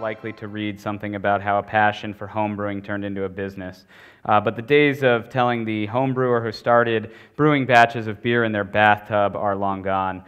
likely to read something about how a passion for homebrewing turned into a business. But the days of telling the home brewer who started brewing batches of beer in their bathtub are long gone.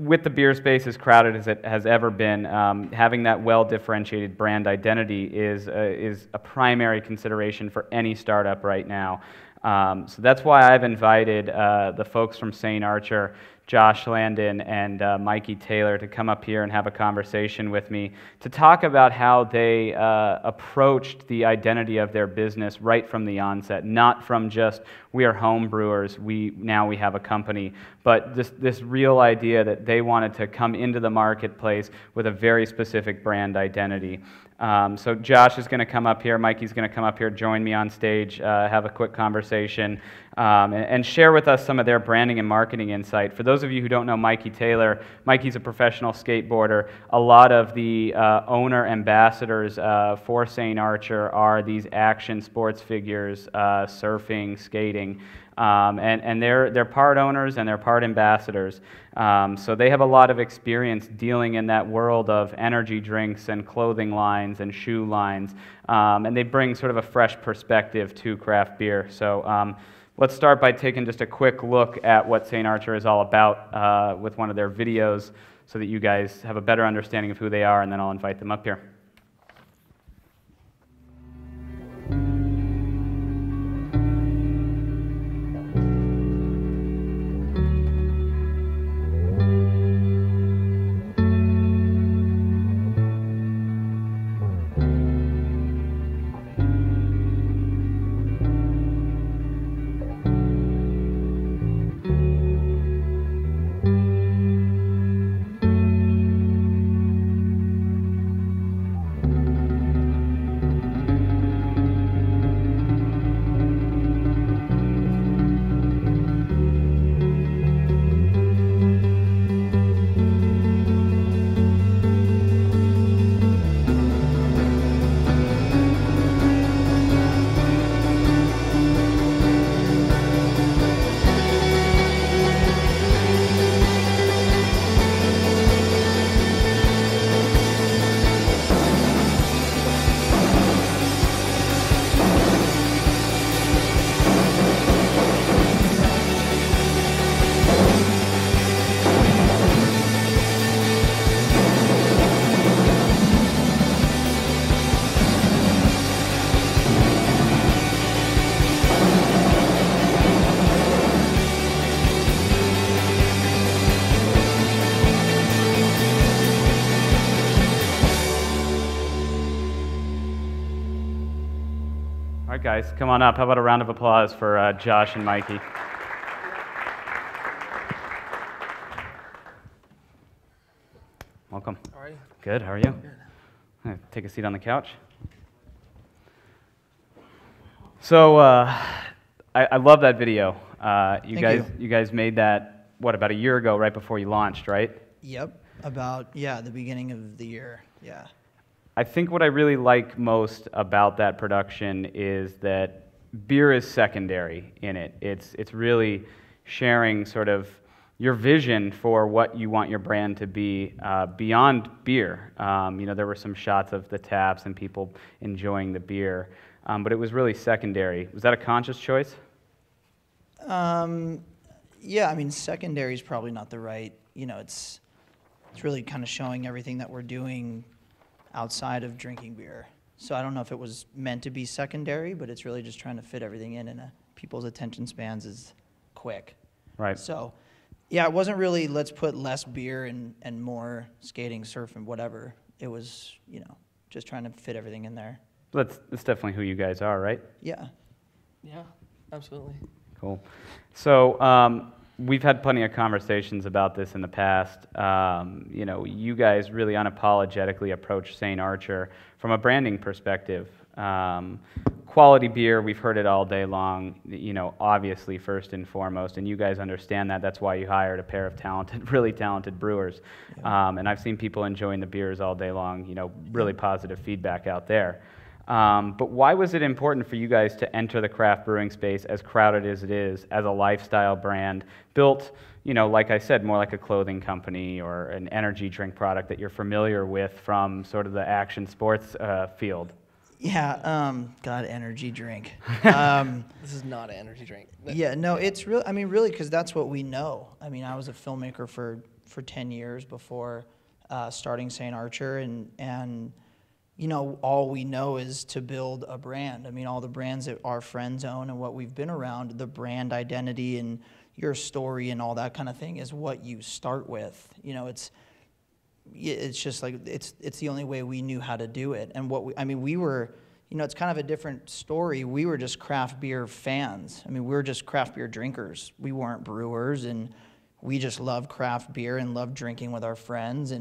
With the beer space as crowded as it has ever been, having that well-differentiated brand identity is a primary consideration for any startup right now. So that's why I've invited the folks from St. Archer, Josh Landan and Mikey Taylor, to come up here and have a conversation with me to talk about how they approached the identity of their business right from the onset, not from just, we are home brewers, now we have a company, but this real idea that they wanted to come into the marketplace with a very specific brand identity. So Josh is going to come up here, Mikey's going to come up here, join me on stage, have a quick conversation, and share with us some of their branding and marketing insight. For those of you who don't know Mikey Taylor, Mikey's a professional skateboarder. A lot of the owner ambassadors for St. Archer are these action sports figures, surfing, skating. And they're part owners and they're part ambassadors. So they have a lot of experience dealing in that world of energy drinks and clothing lines and shoe lines. And they bring sort of a fresh perspective to craft beer. So let's start by taking just a quick look at what St. Archer is all about with one of their videos so that you guys have a better understanding of who they are, and then I'll invite them up here. All right, guys, come on up. How about a round of applause for Josh and Mikey? Welcome. How are you? Good. How are you? Good. Take a seat on the couch. So I love that video. You guys made that, what, about a year ago, right before you launched, right? Yep. About, yeah, the beginning of the year. Yeah. I think what I really like most about that production is that beer is secondary in it. It's really sharing sort of your vision for what you want your brand to be beyond beer. You know, there were some shots of the taps and people enjoying the beer, but it was really secondary. Was that a conscious choice? Yeah, I mean, secondary is probably not the right, you know, it's really kind of showing everything that we're doing outside of drinking beer. So I don't know if it was meant to be secondary, but it's really just trying to fit everything in, and people's attention spans is quick. Right. So, yeah, it wasn't really let's put less beer and more skating, surfing, whatever. It was, you know, just trying to fit everything in there. That's definitely who you guys are, right? Yeah. Yeah, absolutely. Cool. So we've had plenty of conversations about this in the past. You know, you guys really unapologetically approach St. Archer from a branding perspective. Quality beer, we've heard it all day long, you know, obviously first and foremost, and you guys understand that. That's why you hired a pair of talented, really talented brewers. Yeah. And I've seen people enjoying the beers all day long, you know, really positive feedback out there. But why was it important for you guys to enter the craft brewing space, as crowded as it is, as a lifestyle brand, built, like I said, more like a clothing company or an energy drink product that you're familiar with from sort of the action sports field? Yeah, God, energy drink. This is not an energy drink. Yeah, no, it's real. I mean, really, because that's what we know. I mean, I was a filmmaker for 10 years before starting St. Archer, and all we know is to build a brand. I mean, all the brands that our friends own and what we've been around, the brand identity and your story and all that kind of thing is what you start with. It's just like it's the only way we knew how to do it. And we were, it's kind of a different story. We were just craft beer fans. I mean, we were just craft beer drinkers. We weren't brewers, and we just loved craft beer and loved drinking with our friends.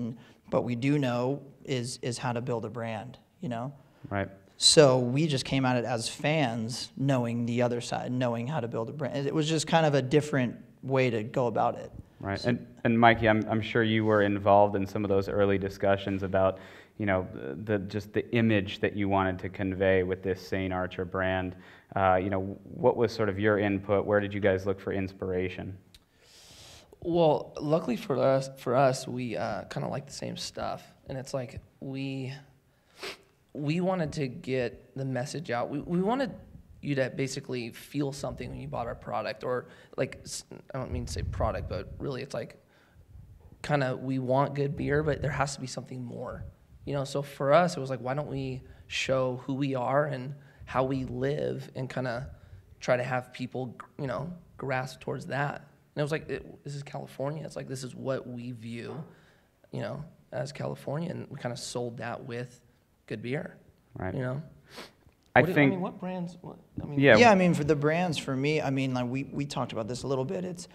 But we do know is how to build a brand. Right. So we just came at it as fans, knowing the other side, knowing how to build a brand. It was just kind of a different way to go about it. Right, and Mikey, I'm sure you were involved in some of those early discussions about, just the image that you wanted to convey with this St. Archer brand. What was sort of your input? Where did you guys look for inspiration? Well, luckily for us, we kind of like the same stuff, and it's like we wanted to get the message out. We wanted you to basically feel something when you bought our product, or like, I don't mean to say product, but really it's like kind of, we want good beer, but there has to be something more, so for us it was like, why don't we show who we are and how we live and kind of try to have people grasp towards that. And it was like, this is California, it's like, this is what we view as California, and we kind of sold that with good beer. Right. What brands? Yeah, I mean, for the brands, for me, I mean, like we talked about this a little bit. It's,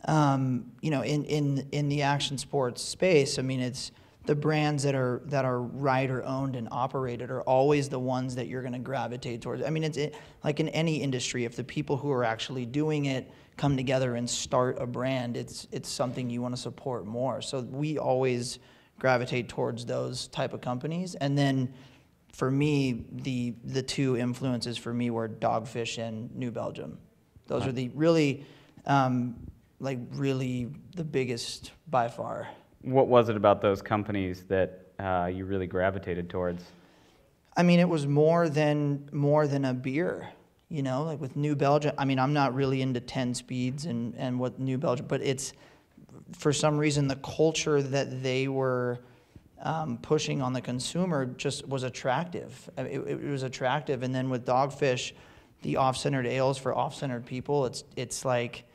in the action sports space, I mean, it's the brands that are rider owned and operated are always the ones that you're going to gravitate towards. I mean, like in any industry, if the people who are actually doing it come together and start a brand, it's something you want to support more. So we always gravitate towards those type of companies, and then. For me, the two influences for me were Dogfish and New Belgium. Those are the really, really the biggest by far. What was it about those companies that you really gravitated towards? I mean, it was more than a beer. Like with New Belgium. I mean, I'm not really into 10 speeds and what New Belgium, but it's for some reason the culture that they were. Pushing on the consumer just was attractive. It was attractive, and then with Dogfish, the off-centered ales for off-centered people, it's like,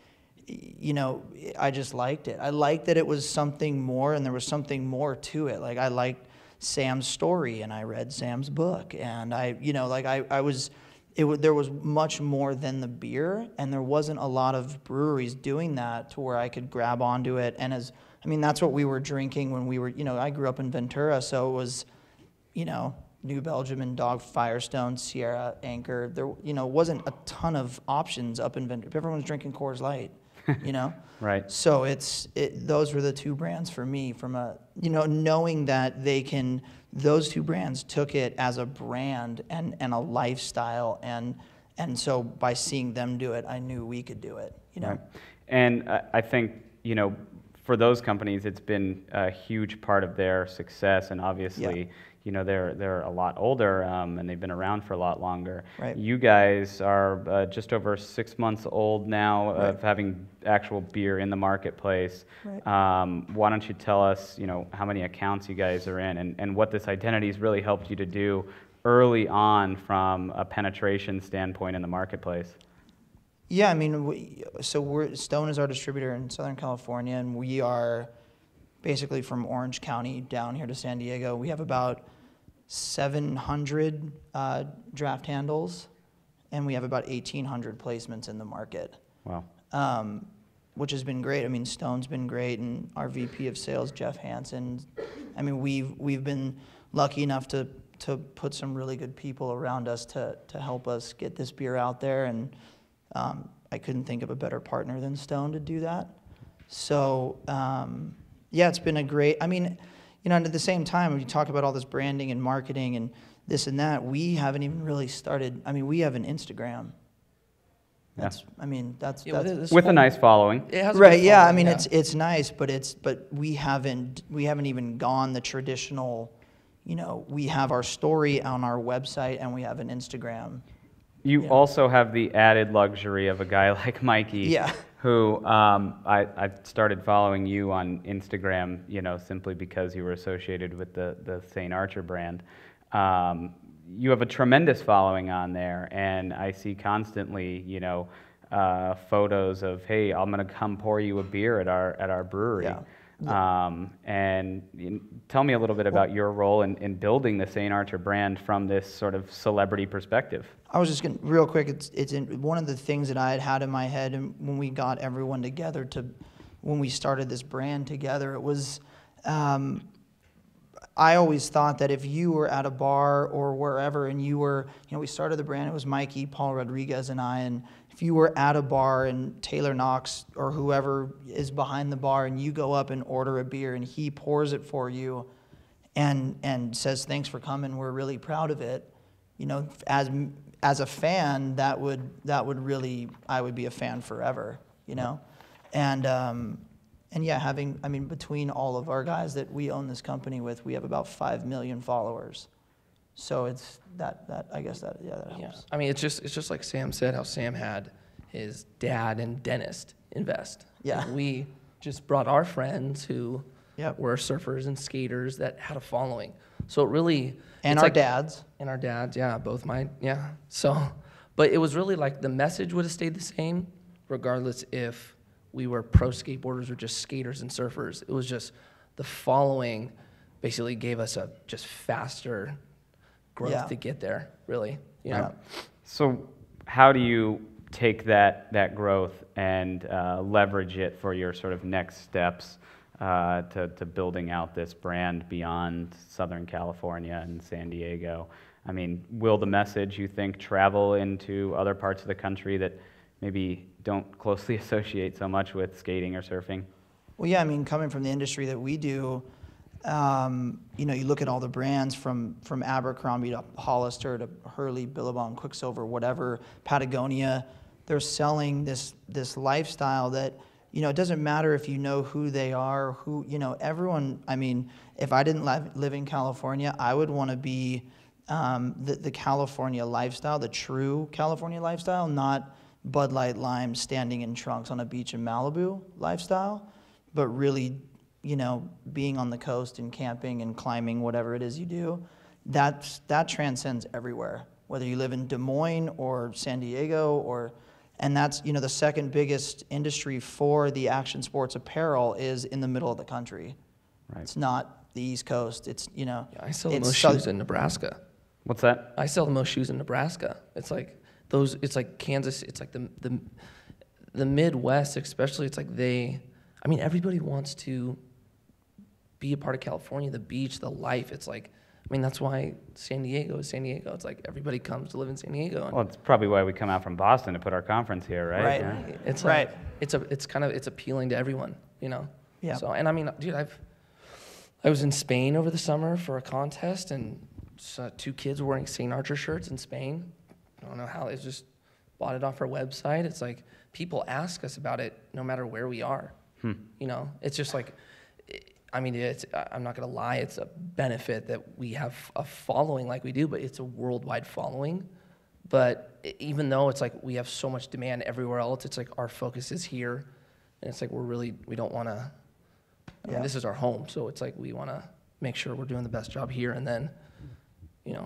I just liked it. I liked that it was something more, and there was something more to it. Like I liked Sam's story, and I read Sam's book, and there was much more than the beer, and there wasn't a lot of breweries doing that to where I could grab onto it. And that's what we were drinking when we were, I grew up in Ventura, so it was, New Belgium and Firestone, Sierra, Anchor. There, wasn't a ton of options up in Ventura. Everyone was drinking Coors Light, Right. So those were the two brands for me from knowing that those two brands took it as a brand and a lifestyle. And so by seeing them do it, I knew we could do it, Right. And I think, for those companies, it's been a huge part of their success, and obviously, they're a lot older, and they've been around for a lot longer. Right. You guys are just over 6 months old now of having actual beer in the marketplace. Right. Why don't you tell us, how many accounts you guys are in, and what this identity has really helped you to do early on from a penetration standpoint in the marketplace? Yeah, I mean, Stone is our distributor in Southern California, and we are basically from Orange County down here to San Diego. We have about 700 draft handles, and we have about 1,800 placements in the market. Wow. Which has been great. I mean, Stone's been great, and our VP of Sales, Jeff Hansen. I mean, we've been lucky enough to put some really good people around us to help us get this beer out there, and I couldn't think of a better partner than Stone to do that. So, it's been a great, and at the same time, when you talk about all this branding and marketing and this and that, we haven't even really started. I mean, we have an Instagram. That's, I mean, that's this With a whole- nice following. It has a right. good Yeah, I following, mean, yeah. it's nice, but we haven't even gone the traditional. You know, we have our story on our website and we have an Instagram. You also have the added luxury of a guy like Mikey, Yeah. who I started following you on Instagram, simply because you were associated with the St. Archer brand. You have a tremendous following on there, and I see constantly, photos of, hey, I'm gonna come pour you a beer at our brewery. Yeah. Tell me a little bit about your role in building the St. Archer brand from this sort of celebrity perspective. I was just going to, real quick, it's one of the things that I had in my head, and when we got everyone together when we started this brand together, it was, I always thought that if you were at a bar or wherever and you were, we started the brand, it was Mikey, Paul Rodriguez, and I, and if you were at a bar and Taylor Knox or whoever is behind the bar and you go up and order a beer and he pours it for you and says, thanks for coming, we're really proud of it, as a fan, that would really, I would be a fan forever, and yeah, between all of our guys that we own this company with, we have about 5 million followers. So it's that I guess that helps. Yeah. I mean, it's just like Sam said, how Sam had his dad and dentist invest. Yeah. And we just brought our friends who Yep. were surfers and skaters that had a following. So it really And it's our like- dads. And our dads, yeah, both mine, yeah. So, but it was really like the message would have stayed the same, regardless if we were pro skateboarders or just skaters and surfers. It was just the following basically gave us a just faster growth Yeah. to get there, really. Yeah. So how do you take that growth and leverage it for your sort of next steps to building out this brand beyond Southern California and San Diego? I mean, will the message, you think, travel into other parts of the country that maybe don't closely associate so much with skating or surfing? Well, yeah, I mean, coming from the industry that we do, you look at all the brands from Abercrombie to Hollister to Hurley, Billabong, Quicksilver, whatever, Patagonia, they're selling this lifestyle that, it doesn't matter if you know who they are, everyone, I mean, if I didn't live in California, I would want to be the California lifestyle, the true California lifestyle, not Bud Light Lime standing in trunks on a beach in Malibu lifestyle, but really, being on the coast and camping and climbing, whatever it is you do, that transcends everywhere, whether you live in Des Moines or San Diego and that's, the second biggest industry for the action sports apparel is in the middle of the country. Right. It's not the East Coast. It's, Yeah, I sell the it's most sou- shoes in Nebraska. What's that? I sell the most shoes in Nebraska. It's like those. It's like Kansas. It's like the Midwest, especially. It's like everybody wants to be a part of California, the beach, the life. It's like, that's why San Diego is San Diego. It's like everybody comes to live in San Diego. Well, it's probably why we come out from Boston to put our conference here, right? Right. Yeah. It's Right. like, it's appealing to everyone, Yeah. So, and dude, I was in Spain over the summer for a contest, and saw 2 kids wearing St. Archer shirts in Spain. I don't know how, they just bought it off our website. It's like people ask us about it no matter where we are. It's just like, I'm not gonna lie, it's a benefit that we have a following like we do, but it's a worldwide following. But even though it's like we have so much demand everywhere else, it's like our focus is here, and it's like we don't want to. This is our home, so it's like we want to make sure we're doing the best job here, and then,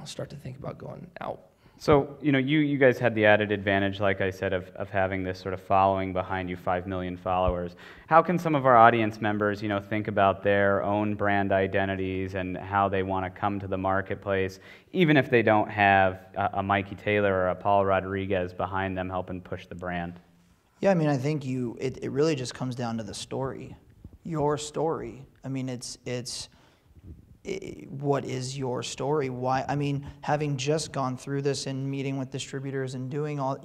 start to think about going out. So, you guys had the added advantage, like I said, of having this sort of following behind you, 5 million followers. How can some of our audience members, think about their own brand identities and how they want to come to the marketplace, even if they don't have a Mikey Taylor or a Paul Rodriguez behind them helping push the brand? Yeah, I think it really just comes down to the story, your story. What is your story? Why? Having just gone through this and meeting with distributors and doing all,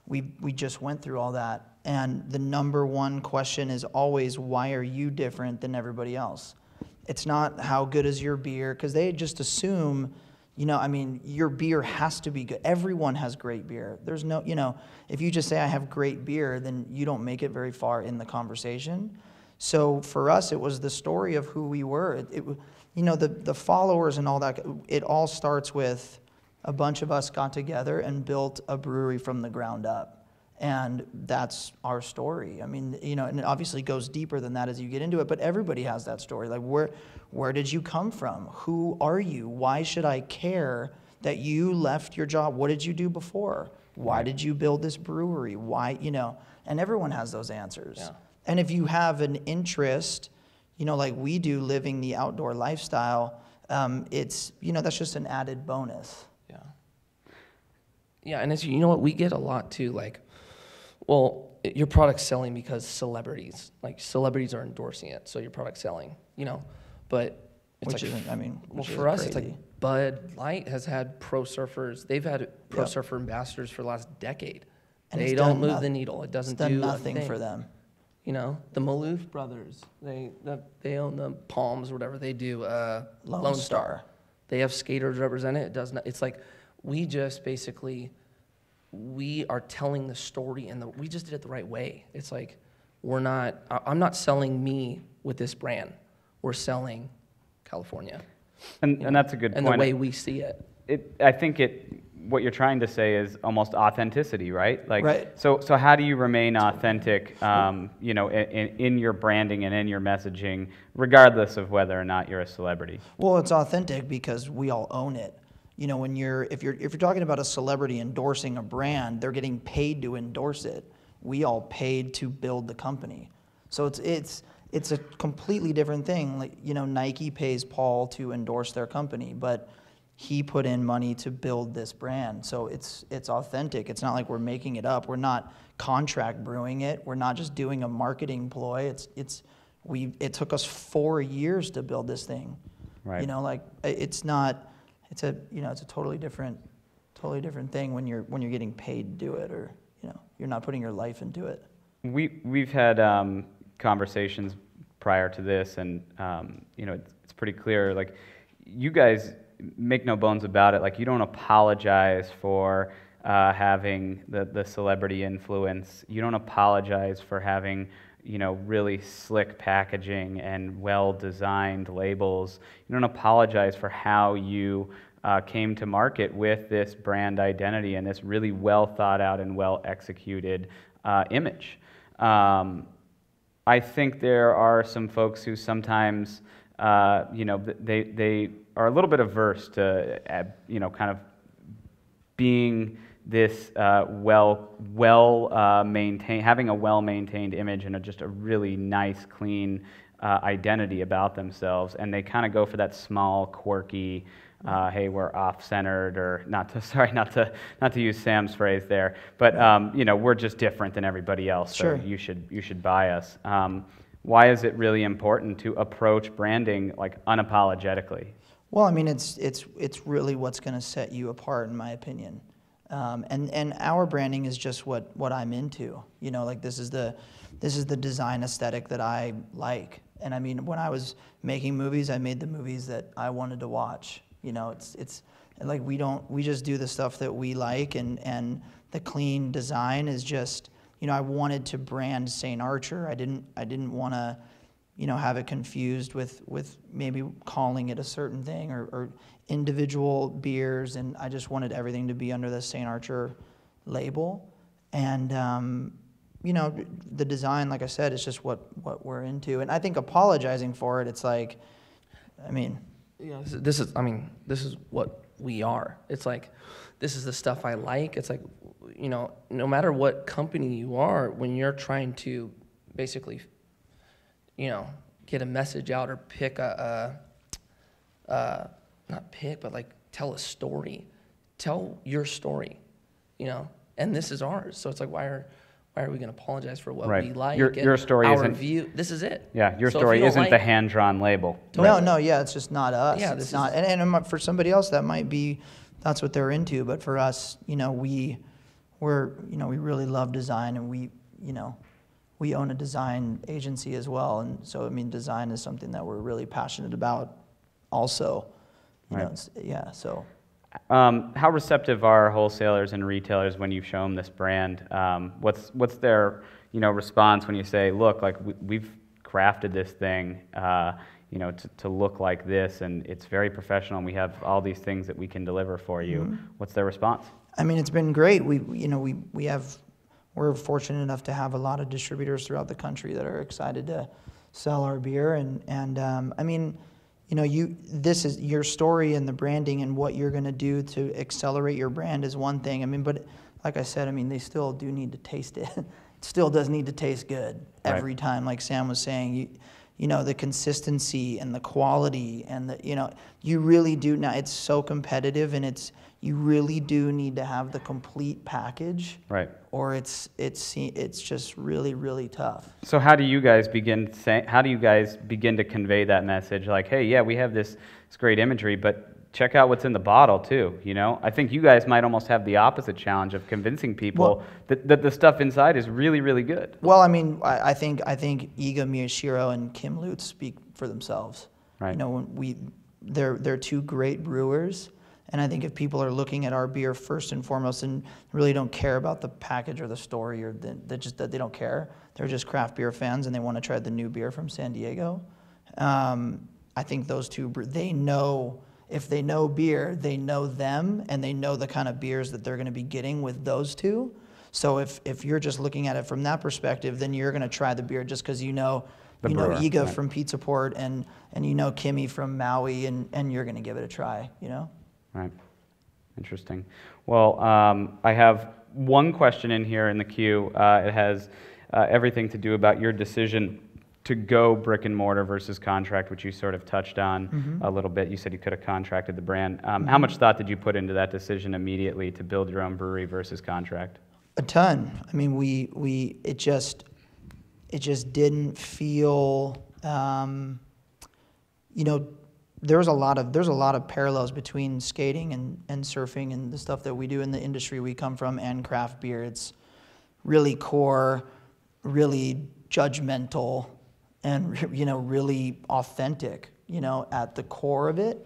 we just went through all that. And the number one question is always, why are you different than everybody else? It's not how good is your beer, because they just assume You know, I mean, your beer has to be good. Everyone has great beer. There's no, you know, if you just say I have great beer, then you don't make it very far in the conversation. So for us, it was the story of who we were. You know, the followers and all that, it all starts with a bunch of us got together and built a brewery from the ground up. And that's our story. I mean, you know, and it obviously goes deeper than that as you get into it, but everybody has that story. Like, where did you come from? Who are you? Why should I care that you left your job? What did you do before? Why did you build this brewery? Why, you know, and everyone has those answers. Yeah. And if you have an interest, you know, like we do, living the outdoor lifestyle, it's, you know, that's just an added bonus. Yeah. Yeah, and it's, you know what, we get a lot too, like, well, your product's selling because celebrities are endorsing it, so your product's selling, you know, but it's Which isn't, I mean, well, which for us, crazy. it's like Bud Light has had pro surfers. They've had pro surfer ambassadors for the last decade. And they it's don't done move the needle. It doesn't It's done do nothing a thing. for them. You know, the Maloof brothers, they own the Palms or whatever. They do Lone Star. They have skaters represent it. It does not. It's like we just basically we are telling the story and we just did it the right way. It's like I'm not selling me with this brand. We're selling California. And that's a good and point. And the way we see it. I think what you're trying to say is almost authenticity, right? Like, right. So how do you remain authentic, you know, in your branding and in your messaging, regardless of whether or not you're a celebrity? Well, it's authentic because we all own it. You know, if you're talking about a celebrity endorsing a brand, they're getting paid to endorse it. We all paid to build the company. So it's a completely different thing. Like, you know, Nike pays Paul to endorse their company, but he put in money to build this brand. So it's authentic. It's not like we're making it up. We're not contract brewing it. We're not just doing a marketing ploy. It took us 4 years to build this thing. Right. You know, like it's a totally different thing when you're getting paid to do it, or, you know, you're not putting your life into it. We've had conversations prior to this, and you know, it's pretty clear. Like, you guys make no bones about it. Like, you don't apologize for having the celebrity influence. You don't apologize for having, you know, really slick packaging and well-designed labels. You don't apologize for how you came to market with this brand identity and this really well-thought-out and well-executed image. I think there are some folks who sometimes, you know, they are a little bit averse to, you know, kind of being this maintained, having a well-maintained image and just a really nice, clean identity about themselves, and they kind of go for that small, quirky, hey, we're off-centered, or not to use Sam's phrase there, but you know, we're just different than everybody else, Sure. so you should buy us. Why is it really important to approach branding like unapologetically? Well, I mean, it's really what's going to set you apart, in my opinion. And our branding is just what I'm into. You know, like this is the design aesthetic that I like. And I mean, when I was making movies, I made the movies that I wanted to watch. You know, it's like we just do the stuff that we like, and the clean design is just, you know, I wanted to brand St. Archer. I didn't want to, you know, have it confused with maybe calling it a certain thing or individual beers, and I just wanted everything to be under the St. Archer label. And you know, the design, like I said, is just what we're into. And I think apologizing for it, it's like, I mean, Yeah, this is what we are. It's like, this is the stuff I like. It's like, you know, no matter what company you are, when you're trying to basically, you know, get a message out or pick but like tell a story, tell your story, you know, and this is ours. So it's like, why are we going to apologize for what we like? Your story our isn't view. This is it. Yeah, your So story if you don't isn't like the hand-drawn label. no, yeah, it's just not us. Yeah, it's not, and for somebody else that might be, that's what they're into. But for us, you know, we really love design, and we own a design agency as well, and so I mean, design is something that we're really passionate about, also. You know, Right. yeah, so. How receptive are wholesalers and retailers when you show them this brand? What's their response when you say, look, like we've crafted this thing, to look like this, and it's very professional, and we have all these things that we can deliver for you. Mm-hmm. What's their response? I mean, it's been great. We're fortunate enough to have a lot of distributors throughout the country that are excited to sell our beer, and I mean, this is your story and the branding and what you're going to do to accelerate your brand is one thing. I mean, but like I said, I mean, they still do need to taste it. It still does need to taste good every time. Like Sam was saying, the consistency and the quality and you really do now. It's so competitive, and you really do need to have the complete package. Right. Or it's just really, really tough. So how do you guys begin to convey that message? Like, hey, yeah, we have this great imagery, but check out what's in the bottle too. I think you guys might almost have the opposite challenge of convincing people that the stuff inside is really, really good. Well, I mean, I think Iga Miyashiro and Kim Lutz speak for themselves. Right. They're two great brewers. And I think if people are looking at our beer first and foremost and really don't care about the package or the story, or that they don't care, they're just craft beer fans and they want to try the new beer from San Diego. I think those two, if they know beer, they know them, and they know the kind of beers that they're going to be getting with those two. So if you're just looking at it from that perspective, then you're going to try the beer just because brewer, Iga right, from Pizza Port and Kimmy from Maui, and you're going to give it a try, Right. Interesting. Well, I have one question in here in the queue. It has everything to do about your decision to go brick and mortar versus contract, which you sort of touched on a little bit. You said you could have contracted the brand. How much thought did you put into that decision immediately to build your own brewery versus contract? A ton. I mean, it just didn't feel, there's a lot of parallels between skating and surfing and the stuff that we do in the industry we come from and craft beer. It's really core, really judgmental, and really authentic, at the core of it.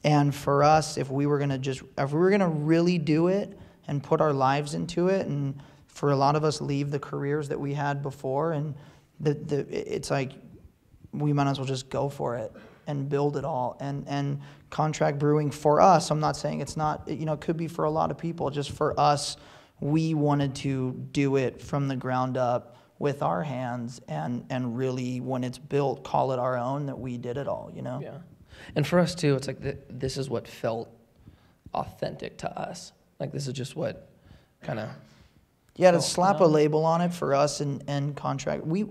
And for us, if we were gonna really do it and put our lives into it, and for a lot of us leave the careers that we had before, and it's like we might as well just go for it and build it all. And contract brewing for us, I'm not saying it's not, it could be for a lot of people. Just for us, we wanted to do it from the ground up with our hands, and really, when it's built, call it our own, that we did it all, Yeah. And for us too, it's like this is what felt authentic to us. Like this is just what kind of. Yeah, to slap a label on it for us and contract. We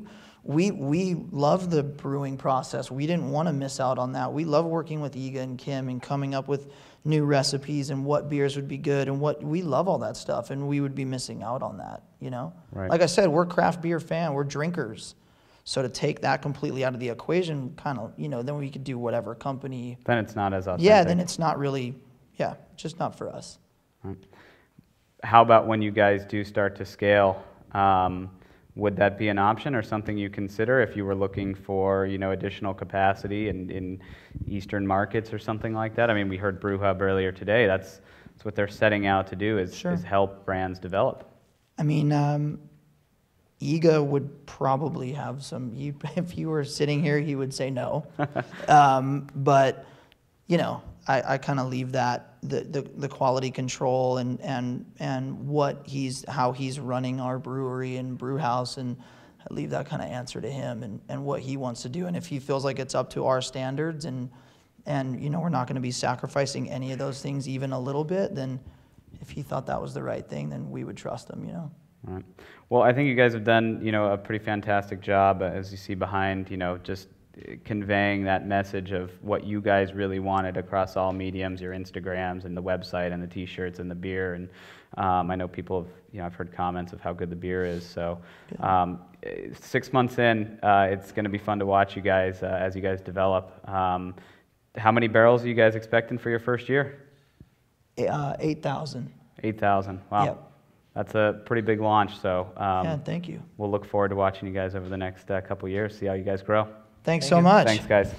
love the brewing process. We didn't want to miss out on that. We love working with Iga and Kim and coming up with new recipes and what beers would be good, and we love all that stuff, and we would be missing out on that, Right. Like I said, we're craft beer fan, we're drinkers. So to take that completely out of the equation, kind of, then we could do whatever company. Then it's not as authentic. Yeah, then it's not really, just not for us. Right. How about when you guys do start to scale? Would that be an option or something you consider if you were looking for, additional capacity in Eastern markets or something like that? I mean, we heard Brew Hub earlier today. That's what they're setting out to do is help brands develop. I mean, Iga would probably have some. If you were sitting here, he would say no. But I kind of leave that the quality control and how he's running our brewery and brew house, and I leave that kind of answer to him and what he wants to do. And if he feels like it's up to our standards and we're not going to be sacrificing any of those things even a little bit, then if he thought that was the right thing, then we would trust him. All right. Well, I think you guys have done a pretty fantastic job, as you see behind, just conveying that message of what you guys really wanted across all mediums, your Instagrams and the website and the T-shirts and the beer. And I know people have, I've heard comments of how good the beer is. So 6 months in, it's going to be fun to watch you guys as you guys develop. How many barrels are you guys expecting for your first year? 8,000. 8,000. Wow. Yep. That's a pretty big launch. So thank you. We'll look forward to watching you guys over the next couple years, see how you guys grow. Thanks so much. Thanks, guys.